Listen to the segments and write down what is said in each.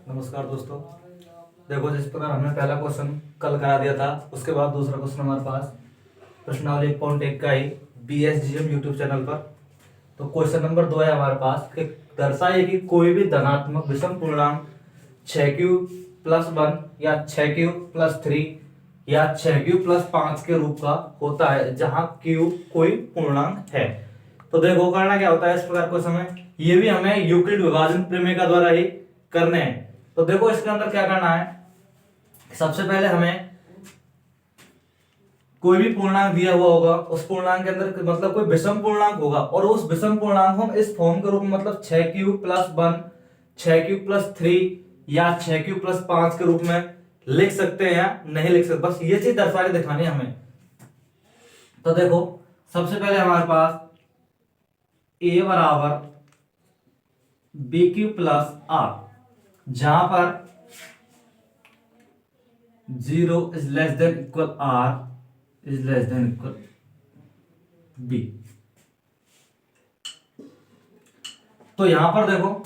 नमस्कार दोस्तों। देखो, जिस प्रकार हमने पहला क्वेश्चन कल करा दिया था, उसके बाद दूसरा क्वेश्चन हमारे पास प्रश्नावली 1.1 का ही BSGM यूट्यूब चैनल पर। तो क्वेश्चन नंबर 2 है हमारे पास कि दर्शाइए कि कोई भी धनात्मक विषम पूर्णांक 6q+1 या 6q+3 या 6q+5 के रूप का होता है जहां q कोई पूर्णांक है। तो देखो करना क्या होता है इस प्रकार क्वेश्चन में, ये भी हमें यूक्लिड विभाजन प्रमेय का द्वारा ही करने हैं। तो देखो इसके अंदर क्या करना है, सबसे पहले हमें कोई भी पूर्णांक दिया हुआ होगा, उस पूर्णांक के अंदर मतलब कोई विषम पूर्णांक होगा और उस विषम पूर्णांक को हम इस फॉर्म के रूप में मतलब 6q+1 6q+3 या 6q+5 के रूप में लिख सकते हैं या नहीं लिख सकते, बस ये चीज दर्शा के दिखानी है हमें। तो देखो सबसे पहले हमारे पास a बराबर bq+r, जहां पर 0 is less than equal r is less than equal b। तो यहां पर देखो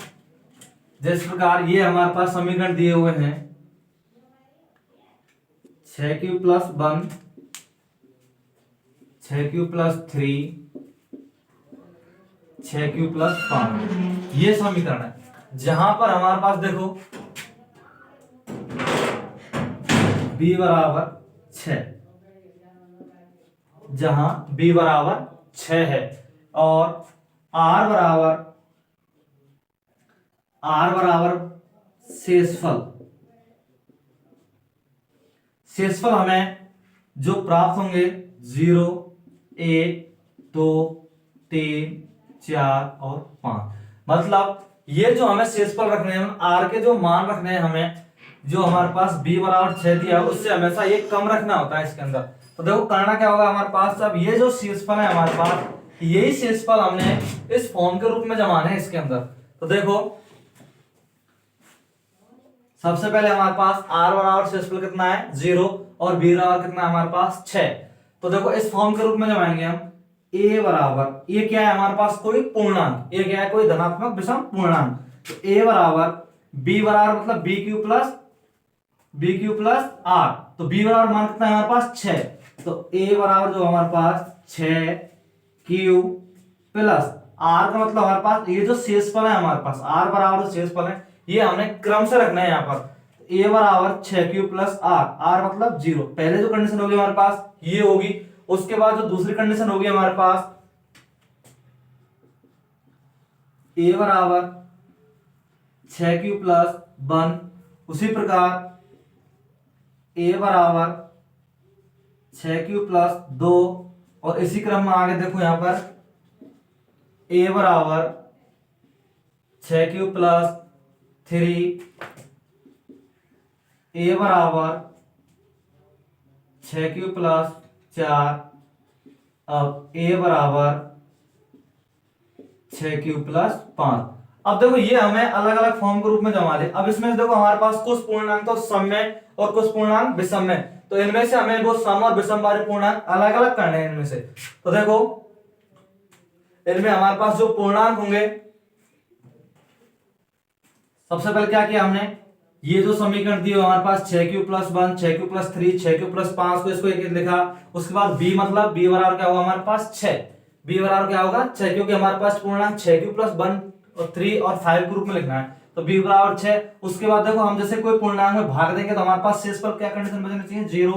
जिस प्रकार ये हमारे पास समीकरण दिए हुए हैं 6q+1 6q+3 6q+5, ये समीकरण है जहां पर हमारे पास देखो b बराबर 6, जहां b बराबर 6 है और r बराबर शेषफल हमें जो प्राप्त होंगे 0 1 2 3 4 और 5, मतलब ये जो हमें शेषफल रखने हैं, r के जो मान रखने हैं हमें, जो हमारे पास b बराबर 6 दिया है उससे हमेशा ये कम रखना होता है इसके अंदर। तो देखो करना क्या होगा हमारे पास, अब ये जो शेषफल है हमारे पास, यही शेषफल हमने इस फॉर्म के रूप में जमाना है इसके अंदर। तो देखो सबसे पहले हमारे पास r बराबर शेषफल कितना है 0 और b बराबर कितना है हमारे पास 6। तो देखो इस फॉर्म के रूप में जमाएंगे हम a बराबर, ये क्या है हमारे पास कोई पूर्णांक, ये क्या है कोई धनात्मक विषम पूर्णांक। तो a बराबर b बराबर मतलब bq+ r, तो b बराबर मान कितना है हमारे पास 6, तो a बराबर जो हमारे पास 6q प्लस r का मतलब हमारे पास ये जो शेषफल है हमारे पास r बराबर जो शेषफल है ये हमें क्रम से रखना है यहाँ पर। a बराबर 6q+r, r मतलब 0, पहले जो कंडीशन होगी हमारे पास ये होगी, उसके बाद जो दूसरी कंडीशन होगी हमारे पास a बराबर 6q+1, उसी प्रकार a बराबर 6q+2 और इसी क्रम में आगे देखो यहां पर a बराबर 6q+3, a बराबर 6q+4, अब a बराबर 6q+5। अब देखो ये हमें अलग अलग फॉर्म के रूप में जमा दे। अब इसमें देखो हमारे पास कुछ पूर्णांक तो समम्य और कुछ पूर्णांक विषमम्य, तो इनमें से हमें वो सम और विषम वाले पूर्णांक अलग अलग करने हैं इनमें से। तो देखो इनमें हमारे पास जो पूर्णांक होंगे, सबसे पहले क्या किया हमने, ये जो समीकरण दिए हमारे पास 6q+1 6q+3 6q+5 को इसको एक लिखा, उसके बाद b मतलब b बराबर क्या होगा हमारे पास 6, b बराबर क्या होगा 6, क्योंकि हमारे पास पूर्णांक 6q+1 और 3 और 5 के रूप में लिखना है, तो b बराबर 6। उसके बाद देखो हम जैसे कोई पूर्णांक में भाग देंगे तो हमारे पास शेषफल क्या कंडीशन बचनी चाहिए 0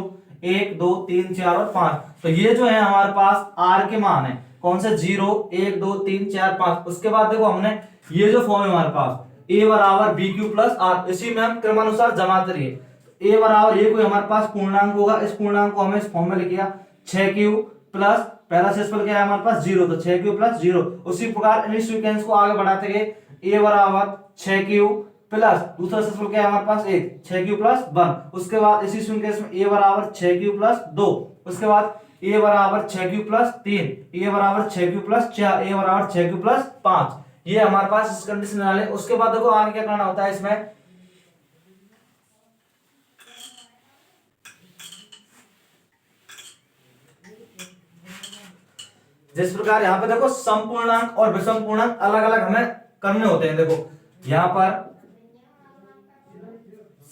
1 2 3 4 और 5, तो ये जो है हमारे पास r के मान है कौन से 0 1 2 3 4 5। उसके बाद देखो हमने ये जो फॉर्म है हमारे पास a बराबर bq+r, इसी में हम क्रमानुसार जमाते रहिए। a बराबर ये कोई हमारे पास पूर्णांक होगा, इस पूर्णांक को हमें इस फॉर्म में लिखिया 6q प्लस पहला शेषफल क्या है हमारे पास 0, तो 6q+0। उसी प्रकार इन्हीं सीक्वेंस को आगे बढ़ाते गए a बराबर 6q प्लस दूसरा शेषफल क्या है हमारे पास 1 6q+1, उसके बाद इसी सीक्वेंस में a बराबर 6q+2, उसके बाद a बराबर 6q+3, a बराबर 6q+4, a बराबर 6q+5, ये हमारे पास इस कंडीशन वाले। उसके बाद देखो आगे क्या करना होता है इसमें, जिस प्रकार यहाँ पे देखो समपूर्णांक और विषम पूर्णांक अलग अलग हमें करने होते हैं। देखो यहाँ पर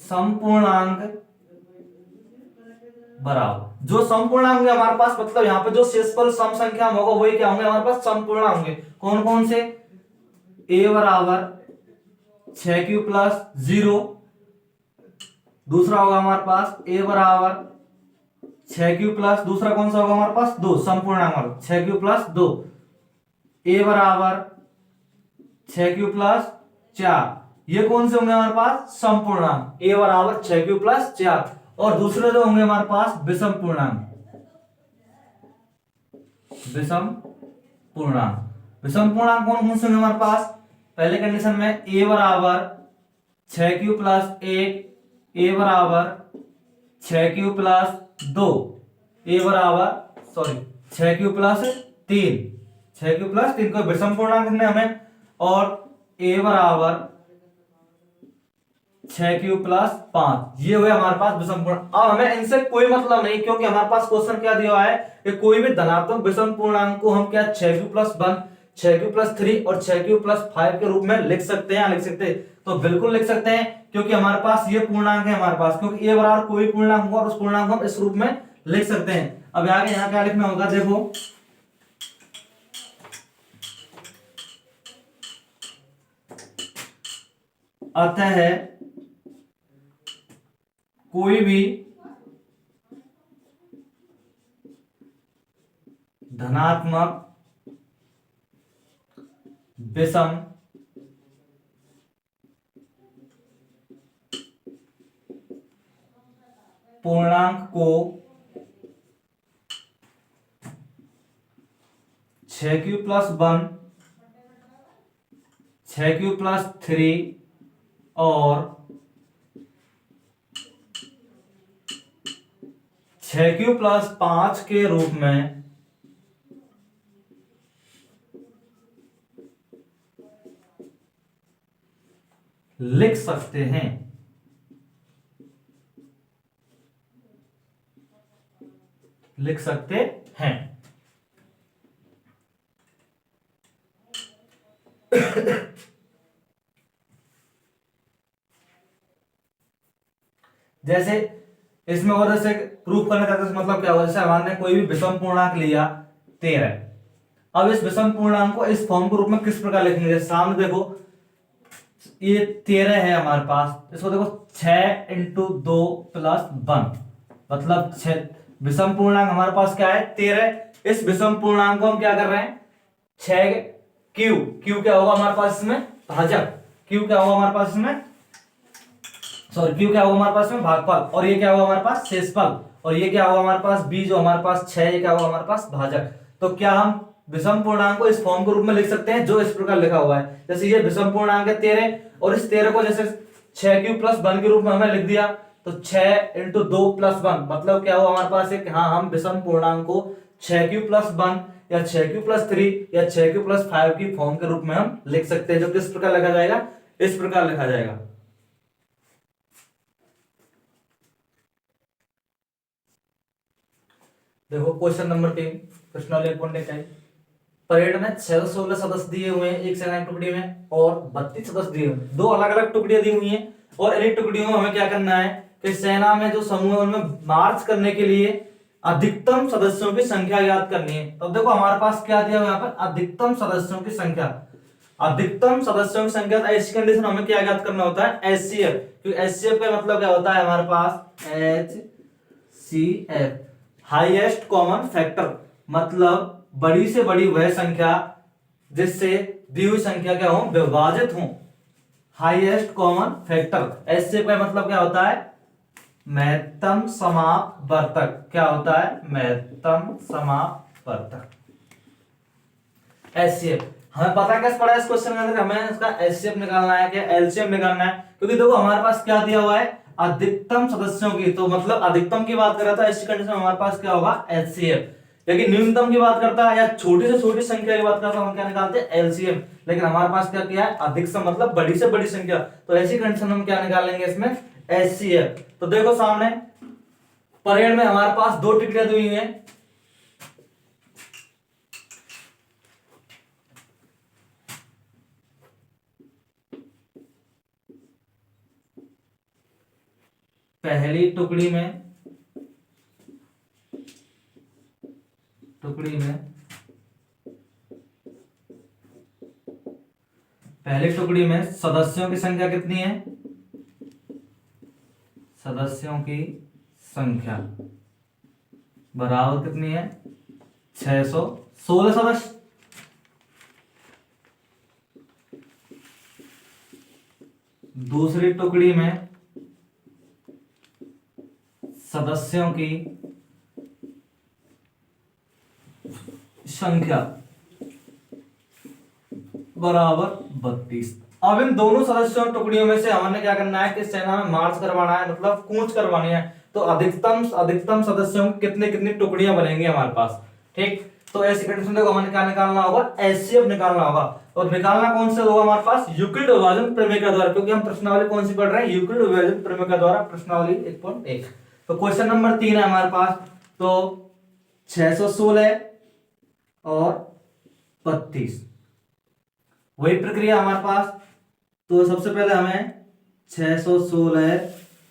समपूर्णांक बराबर, जो समपूर्णांक होंगे हमारे पास, मतलब यहाँ पे जो शेषफल सम संख्या होगा वही क्या होंगे हमारे पास, समपूर्णांक होंगे। कौन कौन से, a बराबर 6q प्लस 0, दूसरा होगा हमारे पास a बराबर 6q प्लस, दूसरा कौन सा होगा हमारे पास, 2, संपूर्णांक 6q प्लस 2, a बराबर 6q प्लस 4, ये कौन से होंगे हमारे पास, संपूर्णांक, a बराबर 6q प्लस 4। और दूसरे जो होंगे हमारे पास विषम पूर्णांक, विषम पूर्णांक, विषम पूर्णांक कौन कौन से होंगे हमारे पास, पहले कंडीशन में a बराबर 6q प्लस 1, a बराबर 6q प्लस 2, a बराबर sorry 6q plus 3, 6q plus 3 को विषम पूर्णांक में हमें, और a बराबर 6q प्लस 5, ये हुए हमारे पास विषम पूर्णांक। अब हमें इनसे कोई मतलब नहीं, क्योंकि हमारे पास क्वेश्चन क्या दिया हुआ है कि कोई भी धनात्मक विषम पूर्णांक को हम क्या 6q प्लस 1, 6q प्लस 3 और 6q प्लस 5 के रूप में लिख सकते हैं, लिख सकते हैं, तो बिल्कुल लिख सकते हैं, क्योंकि हमारे पास ये पूर्णांक है हमारे पास, क्योंकि a बराबर कोई पूर्णांक होगा और उस पूर्णांक को हम इस रूप में लिख सकते हैं। अब आगे यहाँ क्या लिखना होगा, देखो अतः कोई भी धनात्मक विषम पूर्णांक को 6q प्लस 1, 6q प्लस 3 और 6q प्लस 5 के रूप में लिख सकते हैं, लिख सकते हैं। जैसे इसमें और जैसे प्रूफ करना चाहते हैं, मतलब क्या हुआ, जैसे हमारे कोई भी विषम पूर्णांक लिया 13, अब इस विषम पूर्णांक को इस फॉर्म के रूप में किस प्रकार लिखेंगे, जैसे सामने देखो ये 13 है हमारे पास, इसको देखो 6 इंटू 2 प्लस 1, मतलब 6, विषम पूर्णांक हमारे पास क्या है 13, इस विषम पूर्णांक को हम क्या कर रहे हैं 6, क्यू क्या होगा हमारे पास इसमें, भाजक, क्यू क्या होगा हमारे पास इसमें, सॉरी क्यू क्या होगा हमारे पास में, भागफल, और ये क्या होगा हमारे पास शेषफल, और ये क्या होगा हमारे पास बी जो हमारे पास 6, ये क्या होगा हमारे पास भाजक। तो क्या हम विषम पूर्णांक को इस फॉर्म के रूप में लिख सकते हैं जो इस प्रकार लिखा हुआ है, जैसे ये विषम पूर्णांक है 13, और इस 13 को जैसे 6q प्लस 1 के रूप में हमें लिख दिया, तो 6 इंटू 2 प्लस 1, मतलब क्या हुआ हमारे पास एक, हाँ हम विषम पूर्णांक को 6q प्लस 1 या 6q प्लस 3 या 6q प्लस 5 की फॉर्म के रूप में हम लिख सकते हैं, जो किस प्रकार लिखा जाएगा, इस प्रकार लिखा जाएगा। देखो क्वेश्चन नंबर 3, प्रश्न वाले परेड में 616 सदस्य दिए हुए हैं एक सेना की टुकड़ी में, और 32 सदस्य दिए हुए हैं, दो अलग अलग टुकड़ियां दी हुई हैं, और इन टुकड़ियों में हमें क्या करना है कि सेना में जो समूह है उनमें मार्च करने के लिए अधिकतम सदस्यों की संख्या याद करनी है। तो देखो हमारे पास क्या दिया हुआ यहाँ पर, अधिकतम सदस्यों की संख्या, अधिकतम सदस्यों की संख्या, ऐसी कंडीशन हमें क्या याद करना होता है, एचसीएफ, क्योंकि एचसीएफ का मतलब क्या होता है हमारे पास, एचसीएफ हाईएस्ट कॉमन फैक्टर, मतलब बड़ी से बड़ी वह संख्या जिससे दी हुई संख्या क्या हो, विभाजित हो, हाईएस्ट कॉमन फैक्टर। एचसीएफ का मतलब क्या होता है, महत्तम समापवर्तक, क्या होता है, महत्तम समापवर्तक, एचसीएफ। हमें पता कैसे पड़ा इस क्वेश्चन के अंदर, हमें इसका एचसीएफ निकालना है क्या एलसीएम निकालना है, क्योंकि देखो हमारे पास क्या दिया हुआ है, अधिकतम सदस्यों की, तो मतलब अधिकतम की बात कर रहा था, इस कंडीशन में हमारे पास क्या होगा एचसीएफ, लेकिन न्यूनतम की बात करता है या छोटी से छोटी संख्या की बात करता है हम क्या निकालते हैं एलसीएम, लेकिन हमारे पास क्या किया है अधिकतम, मतलब बड़ी से बड़ी संख्या, तो ऐसी कंडीशन हम क्या निकालेंगे इसमें एचसीएफ। तो देखो सामने परेड में हमारे पास दो टिकटियां दी हुई हैं, पहली टुकड़ी में पहली टुकड़ी में सदस्यों की संख्या कितनी है? सदस्यों की संख्या बराबर कितनी है? 616 सदस्य। दूसरी टुकड़ी में सदस्यों की संख्या बराबर 32। अब इन दोनों सदस्यों टुकड़ियों में से हमने क्या करना है कि सेना में मार्च करवाना है, मतलब कूच करवानी है। तो अधिकतम सदस्यों की कितनी कितनी टुकड़ियां बनेंगी हमारे पास, ठीक। तो ऐसी कंडीशन देखो हमें क्या निकालना होगा? एचसीएफ निकालना होगा। और निकालना कौन से होगा हमारे पास? यूक्लिड विभाजन प्रमेय के द्वारा, क्योंकि हम प्रश्नावली कौन सी पढ़ रहे हैं? यूक्लिड विभाजन प्रमेय के द्वारा, प्रश्नावली 1.1। तो क्वेश्चन नंबर 3 है हमारे पास। तो 616 और 32 वही प्रक्रिया हमारे पास। तो सबसे पहले हमें 616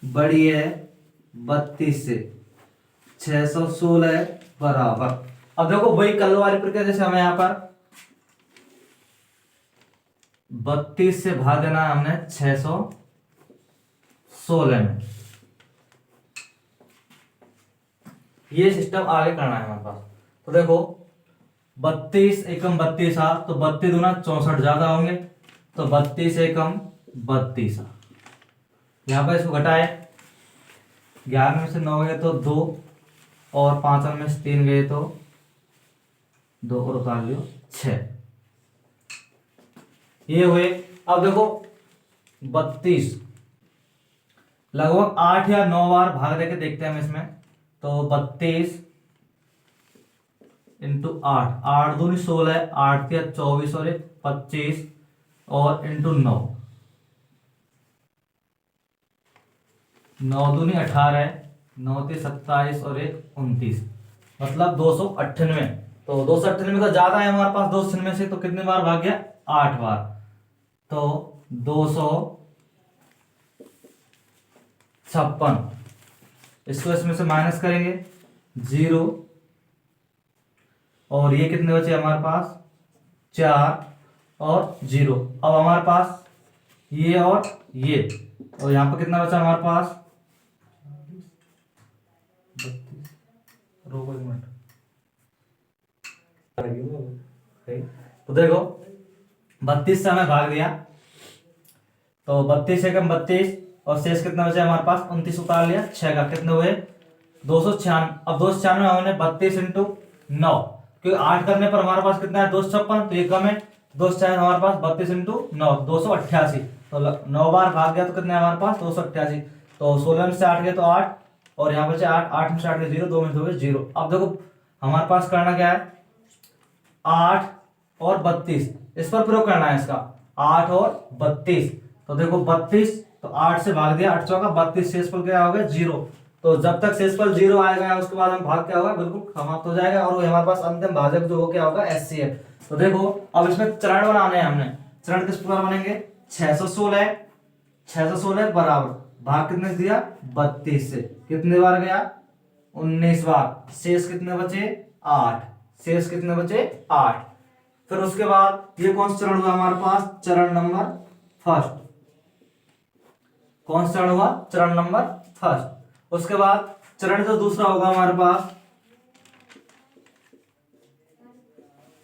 बड़ी है 32 से, 616 बराबर। अब देखो वही कल वाली प्रक्रिया, जैसे हमें यहां पर 32 से भाग देना है हमने 616 में। ये सिस्टम आगे करना है हमारे पास। तो देखो 32 एकम 32 आ, तो 32 दूना 64 ज्यादा होंगे, तो 32 एकम 32 आ। यहां पर इसको घटाए, 11 में से 9 गए तो 2, और 5 में से 3 गए तो 2, और उतार लियो 6। ये हुए। अब देखो 32 लगभग 8 या 9 बार भाग देके देखते हैं हम इसमें। तो 32 इंटू 8, 8 दूनी 16, 8 या 24 और 25, और इंटू 9, 9 दूनी 18, 9 ती 27 और 29, मतलब 298। तो 298 तो ज्यादा है हमारे पास 296 से, तो कितने बार भाग गया? 8 बार। तो 256, इसको इसमें से माइनस करेंगे 0, और ये कितने बचे हमारे पास? 4 और 0। अब हमारे पास ये और ये, और यहां पर कितना बचा हमारे पास? 32, रोको एक मिनट। तो देखो 32 से हमें भाग दिया, तो 32 एकम 32, और शेष कितना बचा हमारे पास? 29 उतार लिया, 6 का कितने हुए? 296। अब 296 में हमने 32 इंटू 9, क्योंकि 8 करने पर हमारे पास कितना है? 256, तो ये कम है। 296 हमारे पास 32 इंटू 9, 288। तो 9 बार भाग गया तो कितने हमारे पास? 288। तो 16 में से 8 गए तो 8, और यहाँ बचे 8, 8 में से 8 गए 0, 2 में से 2 गए 0। अब देखो हमारे पास करना क्या है? 8 और 32, इस पर प्रयोग करना है इसका। 8 और 32, तो देखो 32, तो 8 से भाग दिया, 8 चौका 32, शेषफल क्या हो गया? 0। तो जब तक शेषफल 0 आएगा उसके बाद हम भाग क्या होगा? बिल्कुल समाप्त हो जाएगा, और हमारे पास अंतिम भाजक जो हो क्या होगा? एचसीएफ। तो देखो अब इसमें चरण बनाने हैं हमने। चरण किस प्रकार बनेंगे? 616 बराबर भाग कितने से दिया? 32 से, कितने बार गया? 19 बार। शेष कितने बचे? 8। शेष कितने बचे? 8। फिर उसके बाद ये कौन सा चरण हुआ हमारे पास? चरण नंबर फर्स्ट। कौन सा चरण हुआ? चरण नंबर फर्स्ट। उसके बाद चरण जो दूसरा होगा हमारे पास,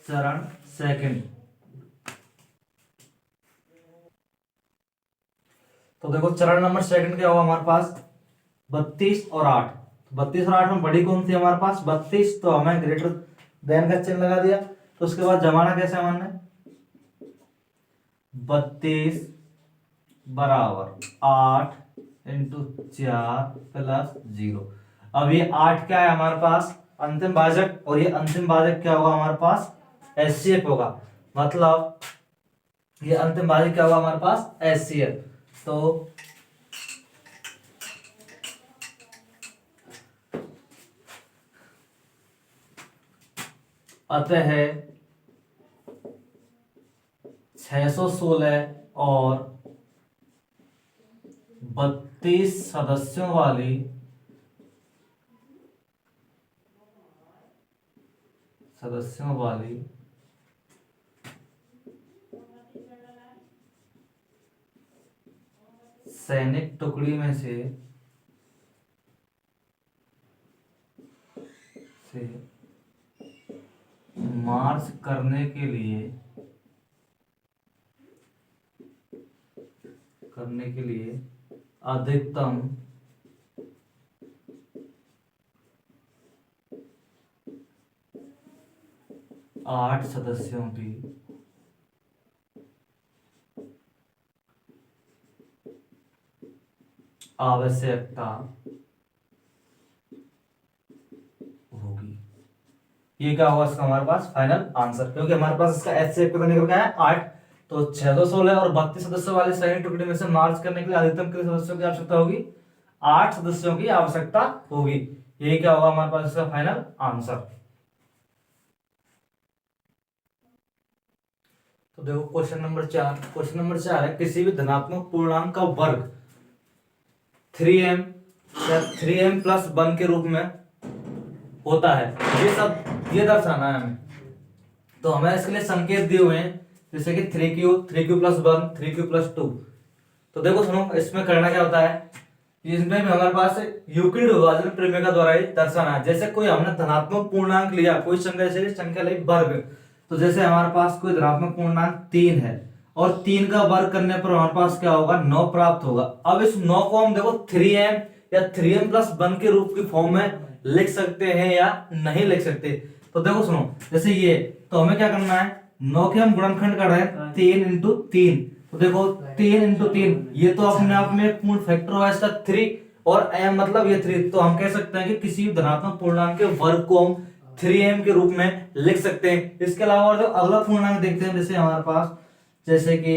चरण सेकंड। तो देखो चरण नंबर सेकंड क्या होगा हमारे पास? 32 और 8। 32 और 8 में बड़ी कौन थी हमारे पास? 32, तो हमें ग्रेटर देन का चिन्ह लगा दिया। तो उसके बाद जमाना कैसे हमने? 32 बराबर 8 इंटू 4 प्लस 0। अब ये 8 क्या है हमारे पास? अंतिम भाजक, और ये अंतिम भाजक क्या होगा हमारे पास? एचसीएफ होगा। मतलब ये अंतिम भाजक क्या होगा हमारे पास? एचसीएफ। तो अतः 616 और 32 सदस्यों वाली सैनिक टुकड़ी में से मार्च करने के लिए अधिकतम 8 सदस्यों की आवश्यकता होगी। ये क्या होगा इसका हमारे पास फाइनल आंसर, क्योंकि हमारे पास इसका HCF कितना निकल गया है 8, तो 6 2 16 और 32 सदस्यों वाले सैनिक टुकड़ी में से मार्च करने के लिए अधिकतम कितने सदस्यों की आवश्यकता होगी? 8 सदस्यों की आवश्यकता होगी। ये क्या होगा हमारे पास इसका फाइनल आंसर। तो देखो क्वेश्चन नंबर 4 है, किसी भी धनात्मक पूर्णांक का वर्ग 3m या 3m प्लस 1 के रूप में होता है, ये दर्शाना है हमें। तो हमें इसके लिए संकेत दिए हुए हैं, जैसे कि 3q प्लस 1, 3q प्लस 2। तो देखो सुनो, इसमें करना क्या होता है, इसमें भी हमारे पास यूक्लिड विभाजन प्रमेय द्वारा ही दर्शाना है। जैसे कोई हमने धनात्मक पूर्णांक लिया, कोई संख्या जैसे संख्या ली वर्ग, तो जैसे हमारे पास कोई धनात्मक पूर्णांक 3 है और 3 का वर्ग करने पर हमारे पास क्या होगा? 9 प्राप्त होगा। अब इस 9 को हम देखो 3m या 3m प्लस 1 के रूप की फॉर्म में लिख सकते हैं या नहीं लिख सकते। तो देखो सुनो, जैसे ये, तो हमें क्या करना है, 9 के हम गुणनखंड कर रहे हैं 3 इंटू 3, तो देखो 3 इंटू 3, ये तो अपने आप में पूर्ण फैक्टर हुआ इसका 3 और m मतलब ये 3, तो हम कह सकते हैं कि किसी भी धनात्मक पूर्णांक के वर्ग को हम 3m के रूप में लिख सकते हैं। इसके अलावा और जो अगला पूर्णांक देखते हैं, जैसे हमारे पास जैसे कि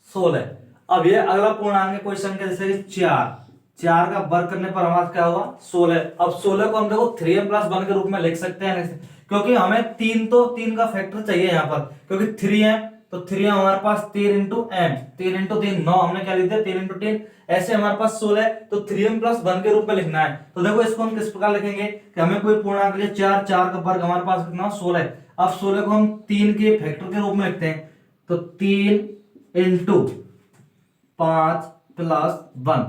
16। अब ये अगला पूर्णांक है कोई संख्या जैसे कि 4 का वर्ग करने पर हमारा क्या होगा? 16। अब 16 को हम देखो 3m प्लस 1 के रूप में लिख सकते हैं, क्योंकि हमें 3 का फैक्टर चाहिए यहाँ पर, क्योंकि 3m, तो 3m हमारे पास 3 इंटू m, 3 इंटू 3 9, हमने क्या लिख दिया 3 इंटू 3, ऐसे हमारे पास 16, तो 3m प्लस 1 के रूप में लिखना है। तो देखो इसको हम किस प्रकार लिखेंगे कि हमें कोई पूर्णांक लिए 4 का वर्ग हमारे पास कितना 16। अब 16 को हम 3 के फैक्टर के रूप में लिखते हैं, तो 3 इंटू 5 प्लस 1,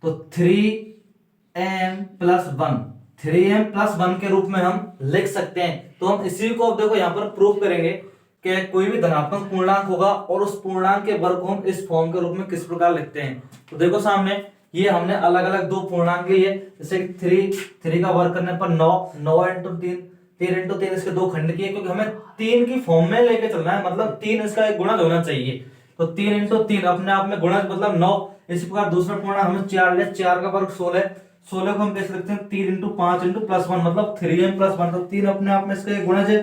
तो 3m प्लस 1, 3m प्लस 1 के रूप में हम लिख सकते हैं। तो हम इसी को अब देखो यहाँ पर प्रूव करेंगे कि कोई भी धनात्मक पूर्णांक होगा और उस पूर्णांक के वर्ग को हम इस फॉर्म के रूप में किस प्रकार लिखते हैं। तो देखो सामने ये हमने अलग अलग दो पूर्णांक लिए, जैसे 3 का वर्ग करने पर 9 इंटू 3 इंटू 3, इसके दो खंड किए, क्योंकि हमें 3 की फॉर्म में लेके चलना है, मतलब 3 इसका एक गुणज होना चाहिए। तो 3 इंटू 3 अपने आप में गुणज मतलब 9। इसी प्रकार दूसरा पूर्णांक हमने 4 लिया, 4 का वर्ग 16 को हम कैसे लिखते हैं 3 इंटू 5 इंटू प्लस 1, मतलब 3m प्लस 1, तो 3 अपने आप में इसका एक गुणज है,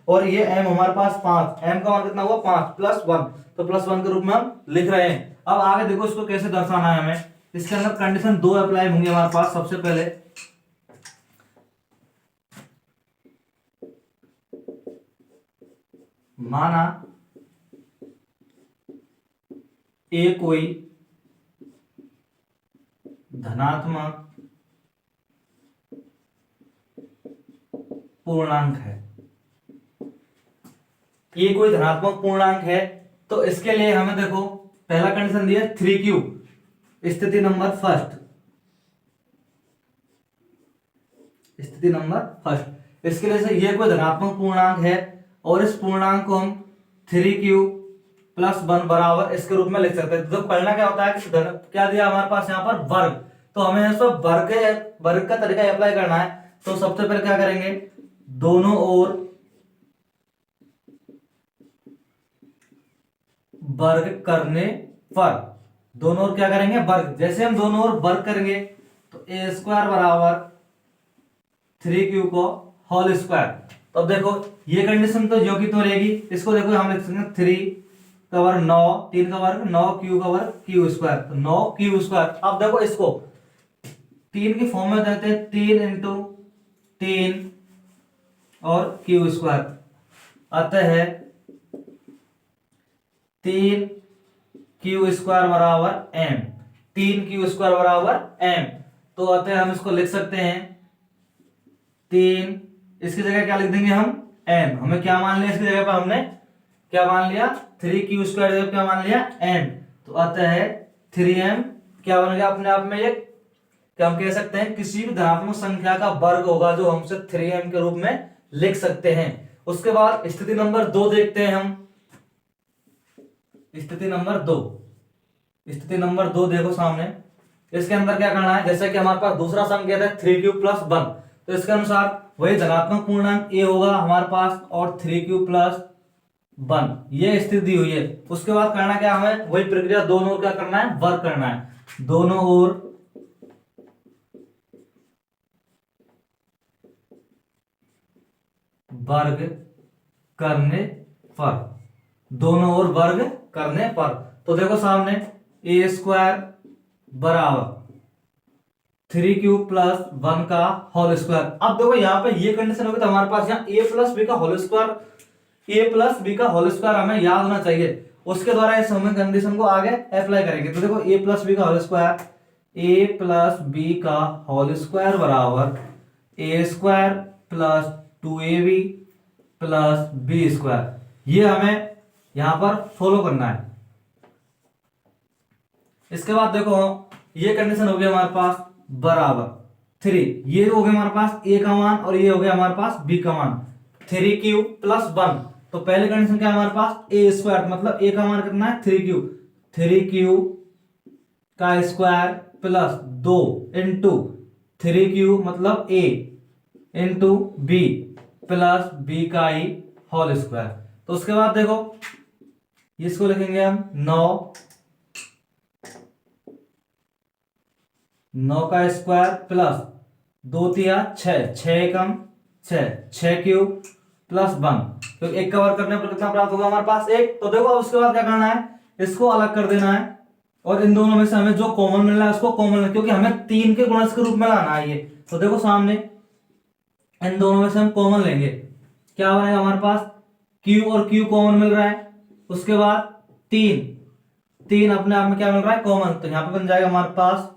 और ये m हमारे पास 5, m का मान कितना हुआ 5 प्लस 1, तो प्लस 1 के रूप में हम लिख रहे हैं। अब आगे देखो इसको कैसे दर्शाना है हमें। इसके अंदर कंडीशन 2 अप्लाई होंगे हमारे पास। सबसे पहले माना ए कोई धनात्मक पूर्णांक है, ये कोई धनात्मक पूर्णांक है, तो इसके लिए हमें देखो पहला कंडीशन दिया 3q, स्थिति नंबर फर्स्ट। इसके लिए से ये कोई धनात्मक पूर्णांक है और इस पूर्णांक को हम 3q प्लस 1 बराबर इसके रूप में लिख सकते हैं। तो पढ़ना क्या होता है कि क्या दिया हमारे पास यहाँ पर वर्ग, तो हमें इसको वर्ग का तरीका अप्लाई करना है। तो सबसे पहले क्या करेंगे, दोनों ओर वर्ग करने पर, दोनों ओर क्या करेंगे वर्ग, जैसे हम दोनों ओर वर्ग करेंगे तो a स्क्वायर बराबर 3q को होल स्क्वायर। तो अब देखो ये कंडीशन तो जो की तो रहेगी, इसको देखो हम लिख सकते हैं 3 का वर्ग 9, 3 का वर्ग 9, q का वर्ग q स्क्वायर, तो 9q स्क्वायर। अब देखो इसको 3 की फॉर्म में देते हैं 3 इंटू 3 और q स्क्वायर, अतः 3 क्यू स्क्वायर बराबर एम, 3 क्यू स्क्वायर बराबर एम। तो अतः हम इसको लिख सकते हैं 3, इसकी जगह क्या लिख देंगे हम, एम। हमें क्या मान लिया इसकी जगह पर, हमने क्या मान लिया, 3 क्यू स्क्वायर जगह क्या मान लिया, एम। तो अतः है 3m क्या बन गया अपने आप में, ये क्या हम कह सकते हैं किसी भी धनात्मक संख्या का वर्ग होगा जो हम उसे 3m के रूप में लिख सकते हैं। उसके बाद स्थिति नंबर 2 देखते हैं हम। स्थिति नंबर 2, स्थिति नंबर 2 देखो सामने। इसके अंदर क्या करना है, जैसे कि हमारे पास दूसरा संकेत है 3q+1, तो इसके अनुसार वही धनात्मक पूर्णांक a होगा हमारे पास और 3q+1, ये स्थिति हुई है। उसके बाद करना क्या हमें, वही प्रक्रिया दोनों ओर क्या करना है, वर्ग करना है। दोनों ओर वर्ग करने पर, दोनों ओर वर्ग करने पर, तो देखो सामने a² बराबर 3q+1 का होल स्क्वायर। अब देखो यहाँ पे ये कंडीशन होगी तो हमारे पास यहाँ a+b का होल स्क्वायर, a+b का होल स्क्वायर हमें याद होना चाहिए। उसके द्वारा इस हम कंडीशन को आगे अप्लाई करेंगे। तो देखो a+b का होल स्क्वायर, a+b का होल स्क्वायर बराबर a² + 2ab + b², ये हमें यहां पर फॉलो करना है। इसके बाद देखो ये कंडीशन हो गया हमारे पास बराबर 3, ये हो गया हमारे पास a का मान और ये हो गया हमारे पास b का मान, 3q+1। तो पहली कंडीशन क्या है हमारे पास, a² मतलब a का मान कितना है 3q, 3q का स्क्वायर प्लस 2 इंटू 3q मतलब a into b plus b का ही होल स्क्वायर। तो उसके बाद देखो इसको लिखेंगे हम 9 का स्क्वायर प्लस 2 तिया 6, 6 कम 6, 6q+1, तो एक का वर्ग करने पर कितना प्राप्त होगा हमारे पास 1। तो देखो अब उसके बाद क्या करना है, इसको अलग कर देना है और इन दोनों में से हमें जो कॉमन मिल रहा है उसको कॉमन, क्योंकि हमें 3 के गुणज के रूप में लाना है ये। तो देखो सामने इन दोनों में से हम कॉमन लेंगे, क्या बनेगा हमारे पास, q और q कॉमन मिल रहा है। उसके बाद 3 अपने आप में क्या मिल रहा है, कॉमन। तो यहां पे बन जाएगा हमारे पास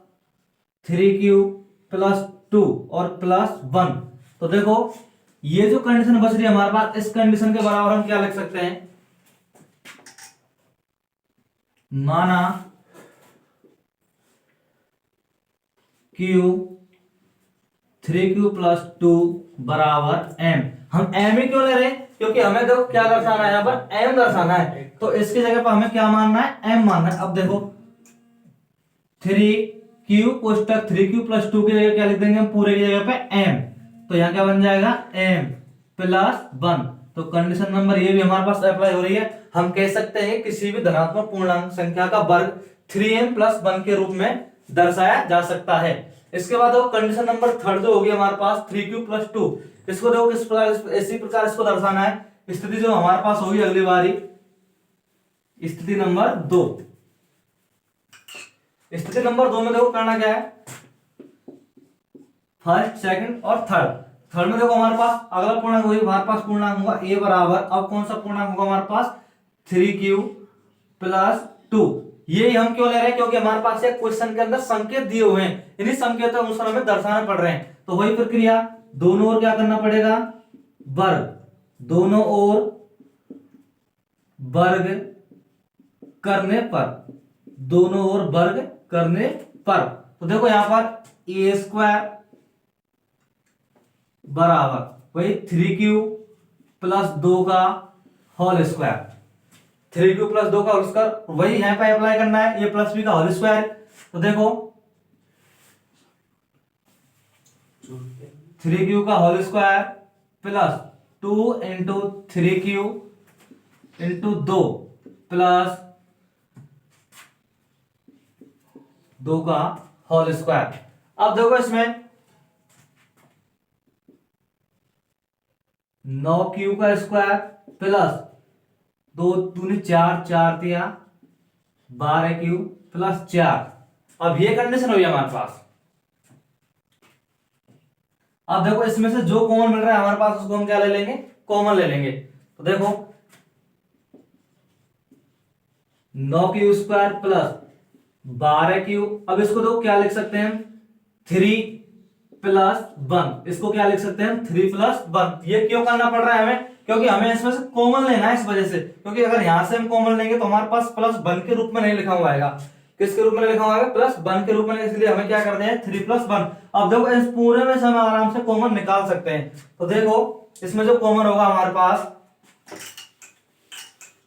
3q+2 और +1। तो देखो ये जो कंडीशन बच रही है हमारे पास, इस कंडीशन के बराबर हम क्या लिख सकते हैं, माना q 3q+2 बराबर m। हम m ही क्यों ले रहे हैं, क्योंकि हमें देखो क्या दर्शाना है, यहाँ पर m दर्शाना है। तो इसकी जगह पर हमें क्या मानना है, m मानना है। अब देखो 3q कोष्टक 3q+2 की जगह क्या लिख देंगे हम, पूरे की जगह पे m। तो यहाँ क्या बन जाएगा m+1। तो कंडीशन नंबर ये भी हमारे पास अप्लाई हो रही है। हम कह सकते हैं किसी भी धनात्मक पूर्णांक संख्या का वर्ग 3m+1 के रूप में दर्शाया जा सकता है। इसके बाद देखो कंडीशन नंबर 3 जो होगी हमारे पास 3q+2, इसको देखो किस प्रकार, इसी प्रकार इसको दर्शाना है। स्थिति जो हमारे पास होगी अगली बारी, स्थिति नंबर 2। स्थिति नंबर 2 में देखो करना क्या है, फर्स्ट सेकंड और थर्ड। थर्ड में देखो हमारे पास अगला पूर्णांक वही हमारे पास पूर्णांक होगा a बराबर, अब कौन सा पूर्णांक होगा हमारे पास, 3q+2। ये हम क्यों ले रहे हैं, क्योंकि हमारे पास एक क्वेश्चन के अंदर संकेत दिए हुए हैं, इन्हीं संकेतों के अनुसार हमें दर्शाना पड़ रहे हैं। तो वही प्रक्रिया दोनों ओर क्या करना पड़ेगा, वर्ग, दोनों ओर वर्ग करने पर, दोनों ओर वर्ग करने पर। तो देखो यहां पर a² बराबर वही 3q+2 का होल स्क्वायर, 3q+2 का होल स्क्वायर वही यहां पे अप्लाई करना है, a + b का होल स्क्वायर। तो देखो 3q का whole square plus 2 into 3q into 2 plus 2 का होल स्क्वायर। अब देखो इसमें 9q का स्क्वायर प्लस 2 दूनी 4, 4 तिया 12q प्लस 4। अब ये कंडीशन हुई हमारे पास। अब देखो इसमें से जो कॉमन मिल रहा है हमारे पास उसको हम क्या ले लेंगे, कॉमन ले लेंगे। तो देखो 9 क्यू स्क्वायर प्लस 12 क्यू। अब इसको तो क्या लिख सकते हैं हम, 3 + 1। इसको क्या लिख सकते हैं हम, 3 + 1। ये क्यों करना पड़ रहा है हमें, क्योंकि हमें इसमें से कॉमन लेना है, इस वजह से। क्योंकि अगर यहां से हम कॉमन लेंगे तो हमारे पास +1 के रूप में नहीं लिखा हुआ आएगा। किसके रूप में लिखा हुआ है, +1 के रूप में, इसलिए हमें क्या करते हैं, 3 + 1। अब देखो इस पूरे में से हम आराम से कॉमन निकाल सकते हैं। तो देखो इसमें जो कॉमन होगा हमारे पास,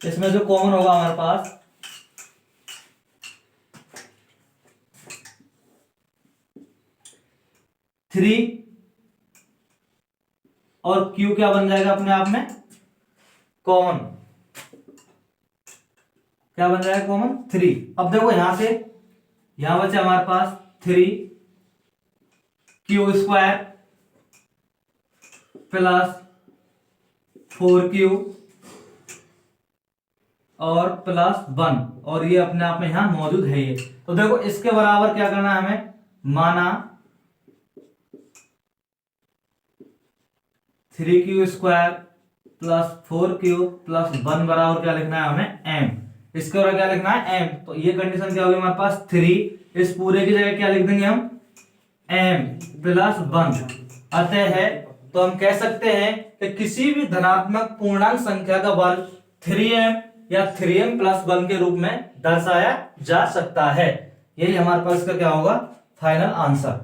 इसमें जो कॉमन होगा हमारे पास 3 और Q क्या बन जाएगा अपने आप में, कॉमन। क्या बन जाएगा, कॉमन 3। अब देखो यहां से यहां बचे हमारे पास 3 क्यू स्क्वायर प्लस 4 क्यू और +1, और ये अपने आप में यहां मौजूद है ये। तो देखो इसके बराबर क्या करना है हमें, माना 3 Q square plus 4 Q plus 1 बराबर क्या लिखना है हमें, m। इसके बराबर क्या लिखना है, m। तो ये कंडीशन क्या होगी हमारे पास, 3, इस पूरे की जगह क्या लिख देंगे हम, m+1। अतः है तो हम कह सकते हैं कि किसी भी धनात्मक पूर्णांक संख्या का वर्ग 3m या 3m+1 के रूप में दर्शाया जा सकता है। यही हमारे पास का क्या होगा, फाइनल आंसर।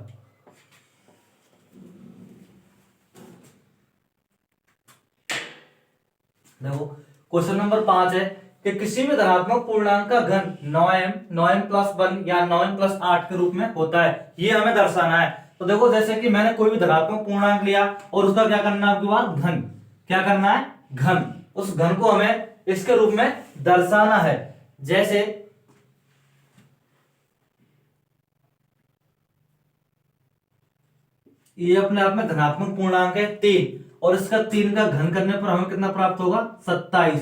देखो क्वेश्चन नंबर 5 है कि किसी भी धनात्मक पूर्णांक का घन 9m 9m+1 या 9m+8 के रूप में होता है, ये हमें दर्शाना है। तो देखो जैसे कि मैंने कोई भी धनात्मक पूर्णांक लिया और उसका क्या करना है, आपके पास घन, क्या करना है, घन। उस घन को हमें इसके रूप में दर्शाना है। जैसे ये अपने आप में धनात्मक पूर्णांक है 3, और इसका 3 का घन करने पर हमें कितना प्राप्त होगा, 27।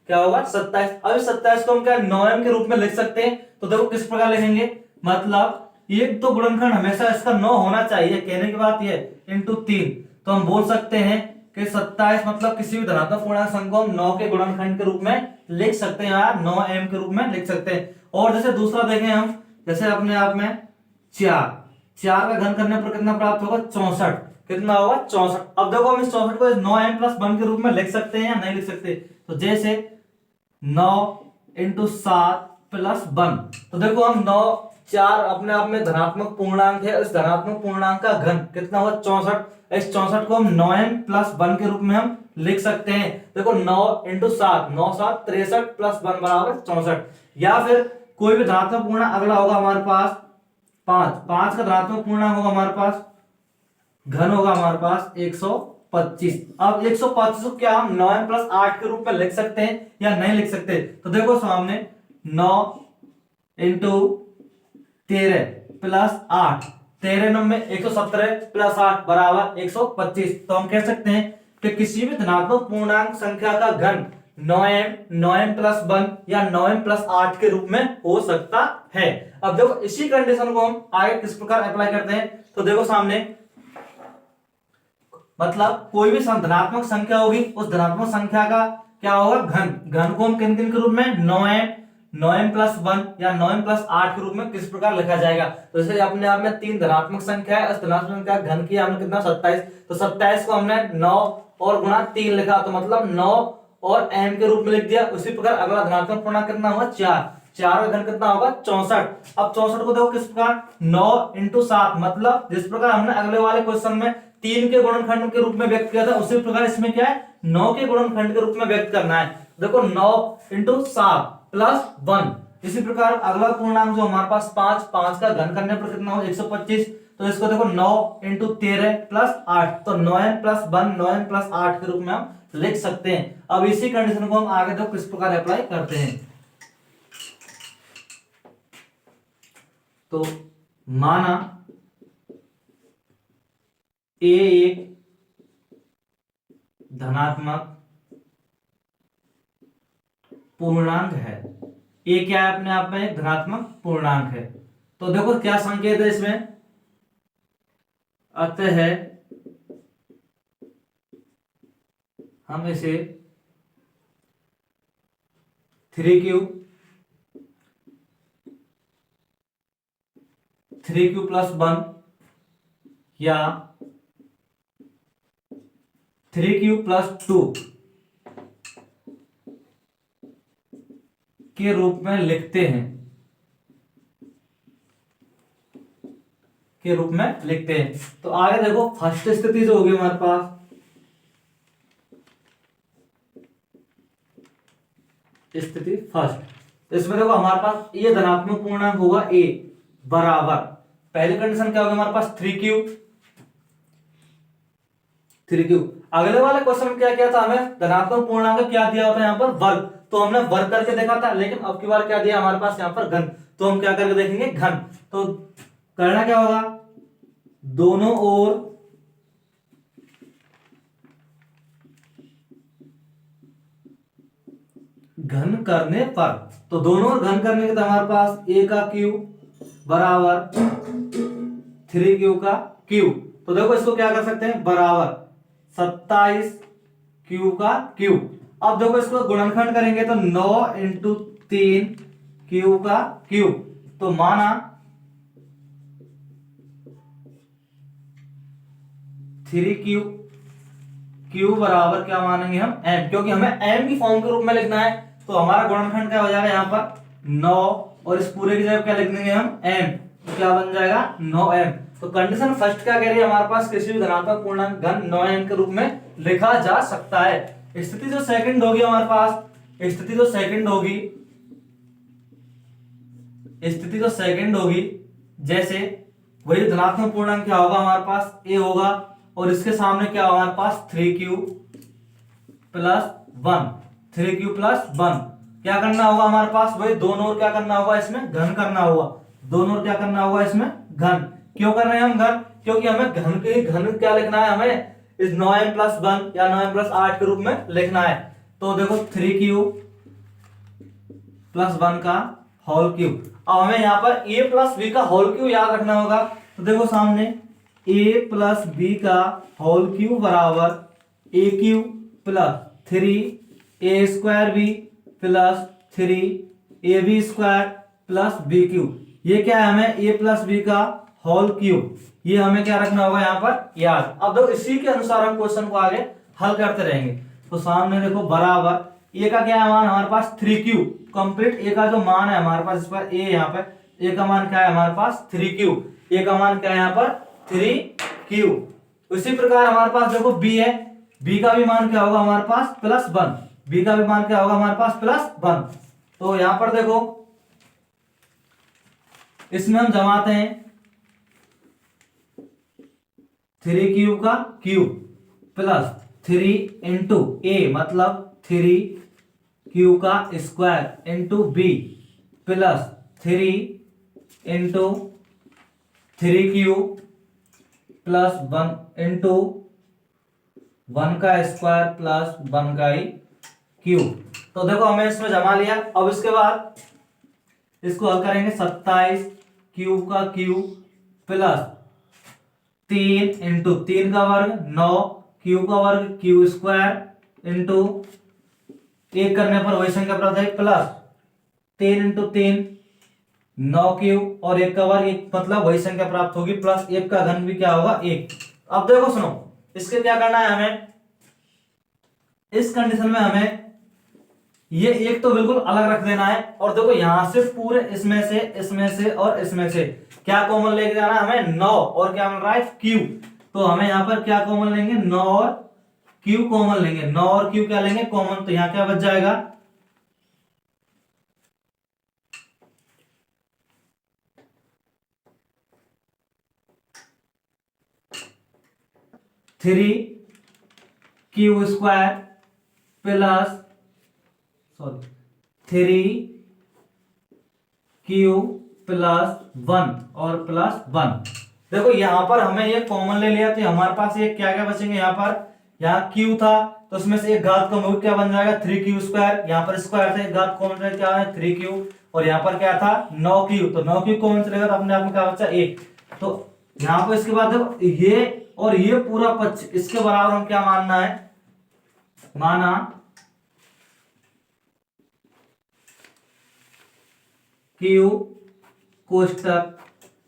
क्या होगा, 27। अब इस 27 को हम क्या 9m के रूप में लिख सकते हैं। तो देखो किस प्रकार लिखेंगे, मतलब ये तो गुणनखंड हमेशा इसका 9 होना चाहिए, कहने की बात ये इंटू 3। तो हम बोल सकते हैं कि 27 मतलब किसी भी धनात्मक पूर्णांक संख्या को हम 9 के गुणनखंड के रूप में लिख सकते हैं, या 9m के रूप में लिख सकते हैं। और जैसे दूसरा देखें हम, जैसे अपने आप में 4 का घन करने पर कितना प्राप्त होगा, 64। कितना होगा, 64। अब देखो हम इस 64 को 9m+1 के रूप में लिख सकते हैं या नहीं लिख सकते। तो जैसे 9 × 7 + 1। तो देखो हम 9 4 अपने आप में धनात्मक पूर्णांक है, इस धनात्मक पूर्णांक का घन कितना हुआ, 64। इस 64 को हम 9m+1 के रूप में हम लिख सकते हैं। देखो 9 × 7 9 7 63 + 1 बराबर 64। या फिर कोई भी धनात्मक पूर्णांक अगला होगा हमारे पास 5 का धनात्मक पूर्णांक होगा हमारे पास, घन होगा हमारे पास 125। अब 125 को क्या हम 9m+8 के रूप में लिख सकते हैं या नहीं लिख सकते। तो देखो सामने 9 × 13 + 8, 13 9 में 117 + 8 बराबर 125। तो हम कह सकते हैं कि किसी भी धनात्मक पूर्णांक संख्या का घन 9m 9m+1 या 9m+8 के रूप में हो सकता है। अब देखो इसी कंडीशन को हम आगे किस प्रकार अप्लाई करते हैं। तो देखो सामने, मतलब कोई भी धनात्मक संख्या होगी, उस धनात्मक संख्या का क्या होगा, घन। घन को हम किन किन के रूप में, 9m 9m+1 या 9m+8 के रूप में किस प्रकार लिखा जाएगा। तो जैसे अपने आप में 3 धनात्मक संख्या है, उस धनात्मक संख्या घन किया हमने कितना, 27। तो 27 को हमने 9 और गुणा 3 लिखा, तो मतलब 9 और m के रूप में लिख दिया। उसी प्रकार अगला धनात्मक पूर्णांक कितना होगा, 4 का घन कितना होगा, 64। अब 64 को देखो किस प्रकार, 9 × 7, मतलब जिस प्रकार हमने अगले वाले क्वेश्चन में 3 के गुणनखंड के रूप में व्यक्त किया था, उसी प्रकार इसमें क्या है, 9 के गुणनखंड के रूप में व्यक्त करना है। देखो 9 × 7 + 1। इसी प्रकार अगला पूर्णांक जो हमारे पास 5 का घन करने पर कितना हो, 125। तो इसको देखो 9 × 13 + 8, तो 9m+1 9m+8 के रूप में हम लिख सकते हैं। अब इसी कंडीशन को हम आगे देखो किस प्रकार अप्लाई करते हैं। तो माना ए एक धनात्मक पूर्णांक है, ए क्या है, अपने आप में एक धनात्मक पूर्णांक है। तो देखो क्या संकेत है इसमें, अतः है हम इसे 3q 3q+1 या 3q+2 के रूप में लिखते हैं, के रूप में लिखते हैं। तो आगे देखो फर्स्ट स्थिति जो होगी हमारे पास, स्थिति फर्स्ट, इसमें देखो हमारे पास ये धनात्मक पूर्णांक होगा a बराबर, पहली कंडीशन क्या होगी हमारे पास 3q। अगले वाले क्वेश्चन में क्या किया था, हमें धनात्मक पूर्णांक क्या दिया होता है यहाँ पर वर्ग, तो हमने वर्ग करके देखा था, लेकिन अब की बार क्या दिया हमारे पास यहाँ पर घन, तो हम क्या करके देखेंगे घन। तो करना क्या होगा, दोनों ओर घन करने पर, तो दोनों ओर घन करने के तो हमारे पास a का क्यू बराबर 3q का क्यू, तो देखो इसको क्या कर सकते हैं बराबर 27q का क्यू। अब देखो इसको गुणनखंड करेंगे तो 9 इंटू 3 q का क्यू, तो माना 3q q बराबर क्या मानेंगे हम m, क्योंकि हमें m की फॉर्म के रूप में लिखना है, तो हमारा गुणनखंड क्या हो जाएगा यहाँ पर 9 और इस पूरे की जगह क्या लिख देंगे हम m, तो क्या बन जाएगा 9m। तो कंडीशन फर्स्ट क्या कह रही है, हमारे पास किसी भी धनात्मक पूर्णांक घन 9m के रूप में लिखा जा सकता है। स्थिति जो सेकंड होगी हमारे पास, स्थिति जो सेकंड होगी, स्थिति जो सेकंड होगी, जैसे वही धनात्मक पूर्णांक क्या होगा हमारे पास a होगा, और इसके सामने क्या होगा हमारे पास 3q+1, 3q+1, क्या करना होगा हमारे पास, वही दोनों ओर क्या करना होगा, इसमें घन करना होगा, दोनों ओर क्या करना होगा इसमें घन। क्यों कर रहे हैं हम घन, क्योंकि हमें घन के घन क्या लिखना है, हमें इस 9m+1 या 9m+8 के रूप में लिखना है। तो देखो 3q+1 का होल क्यूब, अब हमें यहाँ पर a+b का होल क्यूब याद रखना होगा, तो देखो सामने a+b का होल क्यूब बराबर a3+3a²b प्लस 3ab² ये क्या है, हमें a+b का होल क्यूब, ये हमें क्या रखना होगा यहाँ पर याद। अब देखो इसी के अनुसार हम क्वेश्चन को आगे हल करते रहेंगे। तो सामने देखो बराबर a का क्या है मान हमारे पास 3q कंप्लीट, a का जो मान है हमारे पास इस पर a, यहाँ पर a का मान क्या है हमारे पास 3q, a का मान क्या है यहाँ पर 3q। उसी प्रकार हमारे पास देखो b है, b का भी मान क्या होगा हमारे पास +1, b का भी मान क्या होगा हमारे पास +1। तो यहां पर देखो इसमें हम जमाते हैं 3q का क्यूब प्लस 3 इंटू a मतलब 3q का square into b plus 3 into 3q plus 1 into 1 का स्क्वायर प्लस 1 का ही क्यूब। तो देखो हमें इसमें जमा लिया, अब इसके बाद इसको हल करेंगे 27q का क्यूब प्लस 3 इंटू 3 का वर्ग 9q का वर्ग क्यू स्क्वायर इंटू 1 करने पर वही संख्या प्राप्त है प्लस 3 इंटू 3 9q और 1 का वर्ग 1 मतलब वही संख्या प्राप्त होगी प्लस 1 का घन भी क्या होगा 1। अब देखो सुनो इसके क्या करना है हमें, इस कंडीशन में हमें ये एक तो बिल्कुल अलग रख देना है, और देखो यहां से पूरे इसमें से और इसमें से क्या कॉमन लेके जाना है हमें 9 और क्या मिल रहा है q, तो हमें यहां पर क्या कॉमन लेंगे 9 और q कॉमन लेंगे, 9 और q क्या लेंगे कॉमन, तो यहां क्या बच जाएगा 3q square plus 3q plus 1 और प्लस 1। देखो यहां पर हमें ये कॉमन ले लिया, तो हमारे पास ये क्या क्या बचेंगे, यहाँ पर यहाँ q था तो उसमें से एक घात कम होगी क्या बन जाएगा 3q स्क्वायर, यहाँ पर स्क्वायर था एक घात कॉमन रहे क्या है 3q, और यहाँ पर क्या था 9q, तो 9q कॉमन चलेगा तो अपने आप में क्या बचा 1। तो यहाँ पर इसके बाद देखो ये और ये पूरा पक्ष इसके बराबर हम क्या मानना है, माना q कोष्टक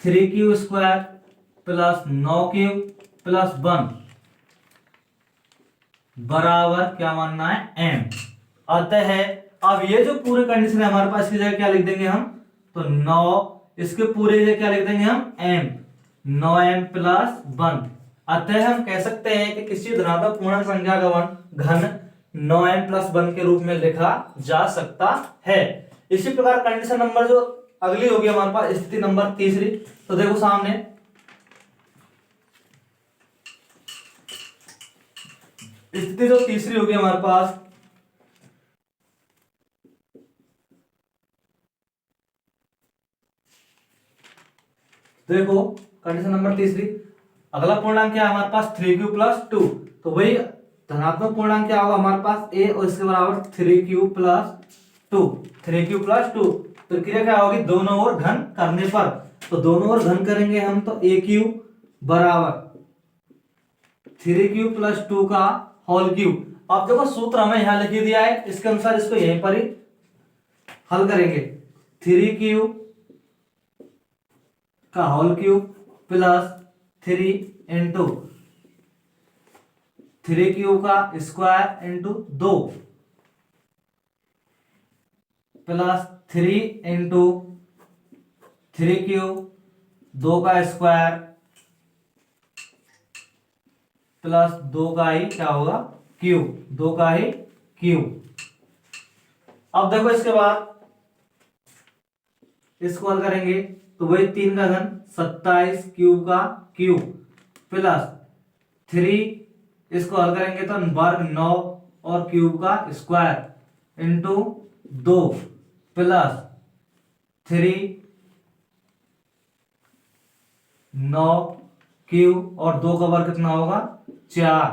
3q² plus 9q plus 1 बराबर क्या मानना है m। अतः अब ये जो पूरे कंडीशन है हमारे पास, इसकी जगह क्या लिख देंगे हम, तो 9, इसके पूरे की जगह क्या लिख देंगे हम, m, 9m प्लस 1। अतः हम कह सकते हैं कि किसी धनात्मक पूर्णांक संख्या का घन 9m प्लस 1 के रूप में लिखा जा सकता है। इसी प्रकार कंडीशन नंबर जो अगली होगी हमारे पास, स्थिति नंबर तीसरी, तो देखो सामने स्थिति जो तीसरी होगी हमारे पास, देखो कंडीशन नंबर तीसरी, अगला पूर्णांक क्या है हमारे पास, 3q प्लस 2। तो वही धनात्मक पूर्णांक क्या होगा हमारे पास, a, और इसके बराबर 3q प्लस 2, 3q प्लस 2। प्रक्रिया क्या होगी, दोनों ओर घन करने पर, तो दोनों ओर घन करेंगे हम, तो aq बराबर 3q प्लस 2 का होल क्यूब। अब देखो सूत्र हमें यहां लिख दिया है, इसके अनुसार इसको यहीं पर ही हल करेंगे। 3q का whole cube plus 3 into 3q का square into 2 plus 3 into 3q 2 का स्क्वायर प्लस 2 का ही क्या होगा क्यूब, 2 का ही क्यूब। अब देखो इसके बाद इसको हल करेंगे, तो वही 3 का घन 27 क्यूब का क्यूब प्लस 3, इसको हल करेंगे तो वर्ग 9 और क्यूब का स्क्वायर इंटू 2 प्लस 3 9 क्यूब और 2 का वर्ग कितना होगा 4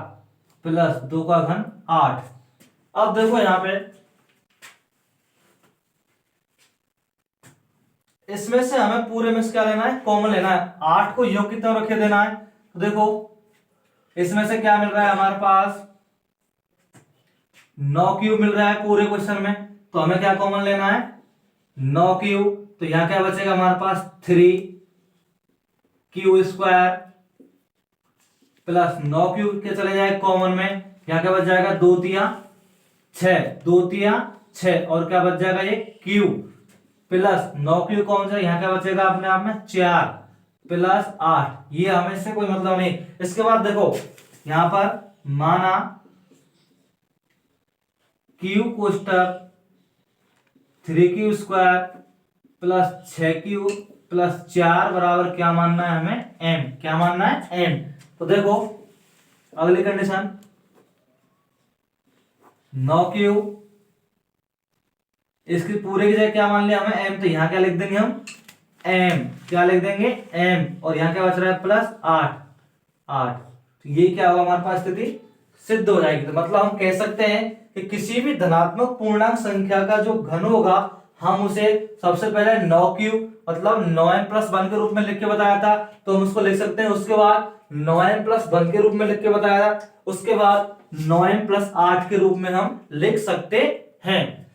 प्लस 2 का घन 8। अब देखो यहां पे इसमें से हमें पूरे में से क्या लेना है, कॉमन लेना है। 8 को योग कितना रखे देना है, तो देखो इसमें से क्या मिल रहा है हमारे पास, 9 क्यूब मिल रहा है पूरे क्वेश्चन में, तो हमें क्या कॉमन लेना है 9 क्यूब। तो यहां क्या बचेगा हमारे पास 3q स्क्वायर प्लस 9 क्यूब के चले जाए कॉमन में, यहां क्या बच जाएगा 2 तिया 6, 2 तिया 6 और क्या बच जाएगा ये क्यूब प्लस 9 क्यूब कौन सा, यहाँ क्या बचेगा अपने आप में 4 प्लस 8। ये हमें इससे कोई मतलब नहीं। इसके बाद देखो यहां पर माना क्यू कोष्टक 3q square plus 6q plus 4 बराबर क्या मानना है हमें m, क्या मानना है m। तो देखो अगली कंडीशन 9q, इसके पूरे की जगह क्या मान लिया हमें m, तो यहां क्या लिख देंगे हम m, क्या लिख देंगे m, और यहां क्या बच रहा है प्लस 8। तो ये क्या होगा हमारे पास स्थिति सिद्ध हो जाएगी। तो मतलब हम कह सकते हैं कि किसी भी धनात्मक पूर्णांक संख्या का जो घन होगा हम उसे सबसे पहले 9q मतलब 9m प्लस 1 के रूप में लिख के बताया था, तो हम उसको लिख सकते हैं। उसके बाद 9m प्लस 1 के रूप में लिख के बताया था, उसके बाद 9m प्लस 8 के रूप में हम लिख सकते हैं।